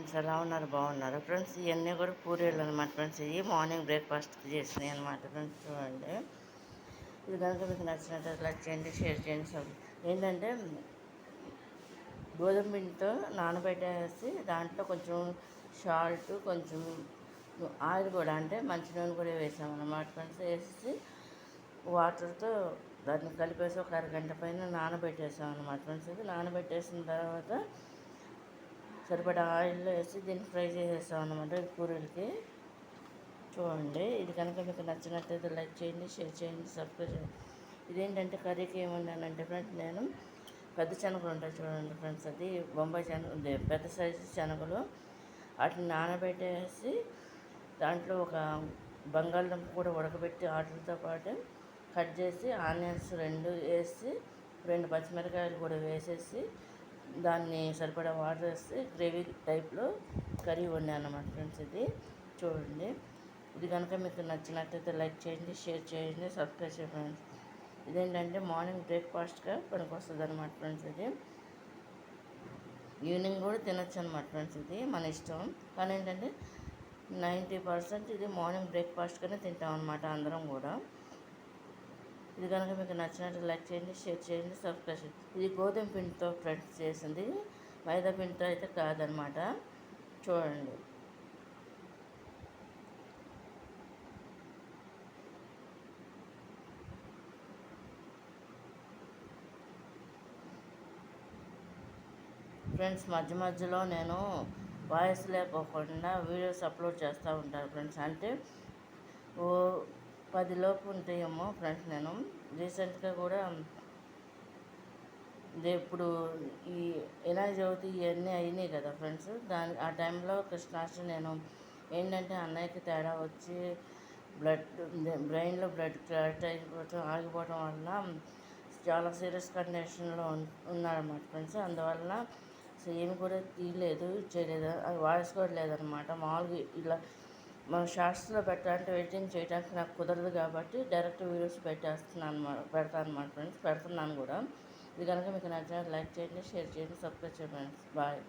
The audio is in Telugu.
ఫ్రెండ్స్ ఎలా ఉన్నారు? బాగున్నారు ఫ్రెండ్స్. ఇవన్నీ కూడా పూరీలు అనమాట ఫ్రెండ్స్. ఇవి మార్నింగ్ బ్రేక్ఫాస్ట్కి చేసినాయి అనమాట ఫ్రెండ్స్. చూడండి, ఇది కనుక మీకు నచ్చినట్టు లైక్ చేయండి, షేర్ చేయండి. ఏంటంటే గోధుమ పిండితో నానబెట్టేసి దాంట్లో కొంచెం సాల్ట్, కొంచెం ఆయిల్ కూడా, అంటే మంచి నూనె కూడా వేసామన్నమాట ఫ్రెండ్స్. వేసి వాటర్తో దాన్ని కలిపేసి ఒక అరగంట పైన నానబెట్టేసాం అనమాట ఫ్రెండ్స్. ఇది నానబెట్టేసిన తర్వాత సరిపడా ఆయిల్లో వేసి దీన్ని ఫ్రై చేసేస్తాం అన్నమాట పూరీలకి. చూడండి, ఇది కనుక మీకు నచ్చినట్లయితే లైక్ చేయండి, షేర్ చేయండి, సబ్స్క్రైబ్ చేయండి. ఇదేంటంటే కర్రీకి ఏముండానంటే ఫ్రెండ్స్, నేను పెద్ద శనగలు ఉంటాయి చూడండి ఫ్రెండ్స్, అది బొంబాయి శనగ, పెద్ద సైజు శనగలు, వాటిని నానబెట్టేసి దాంట్లో ఒక బంగాళదుంప కూడా ఉడకబెట్టి వాటితో పాటు కట్ చేసి ఆనియన్స్ 2 వేసి 2 పచ్చిమిరకాయలు కూడా వేసేసి దాన్ని సరిపడా వాటర్ వేసి గ్రేవీ టైప్లో కర్రీ వండాను అన్నమాట ఫ్రెండ్స్. ఇది చూడండి, ఇది కనుక మీకు నచ్చినట్లయితే లైక్ చేయండి, షేర్ చేయండి, సబ్స్క్రైబ్ చేయండి ఫ్రెండ్స్. ఇదేంటంటే మార్నింగ్ బ్రేక్ఫాస్ట్గా పనికొస్తుంది అనమాట ఫ్రెండ్స్. ఇది ఈవినింగ్ కూడా తినొచ్చు అనమాట ఫ్రెండ్స్. ఇది మన ఇష్టం, కానీ ఏంటంటే 90% ఇది మార్నింగ్ బ్రేక్ఫాస్ట్గానే తింటాం అనమాట అందరం కూడా. ఇది కనుక మీకు నచ్చినట్టు లైక్ చేయండి, షేర్ చేయండి, సబ్స్క్రైబ్ చేయండి. ఇది గోధుమ పిండితో ఫ్రెండ్స్ చేసింది, మైదా పిండితో అయితే కాదనమాట. చూడండి, ఫ్రెండ్స్ మధ్య మధ్యలో నేను వాయిస్ లేకోకుండా వీడియోస్ అప్లోడ్ చేస్తూ ఉంటాను ఫ్రెండ్స్. అంటే ఓ 10 లోపు ఉంటాయేమో ఫ్రెండ్స్. నేను రీసెంట్గా కూడా ఇప్పుడు ఈ వినాయక చవితి ఇవన్నీ అయినాయి కదా ఫ్రెండ్స్. ఆ టైంలో కృష్ణాష్టమి నేను ఏంటంటే అన్నయ్యకి తేడా వచ్చి బ్రెయిన్లో బ్లడ్ క్లాట్ అయిపోవటం, ఆగిపోవటం వల్ల చాలా సీరియస్ కండిషన్లో ఉన్నారన్నమాట ఫ్రెండ్స్. అందువల్ల ఏమి కూడా తీయలేదు, చేయలేదు, అది వాయిస్ కూడా లేదనమాట. మామూలుగా ఇలా మన షార్ట్స్లో పెట్టాలంటే ఎడిటింగ్ చేయడానికి నాకు కుదరదు కాబట్టి డైరెక్ట్ వీడియోస్ పెడతాను అనమాట ఫ్రెండ్స్. పెడుతున్నాను కూడా. ఇది కనుక మీకు నచ్చినట్టు లైక్ చేయండి, షేర్ చేయండి, సబ్స్క్రైబ్ చేయండి ఫ్రెండ్స్. బాయ్.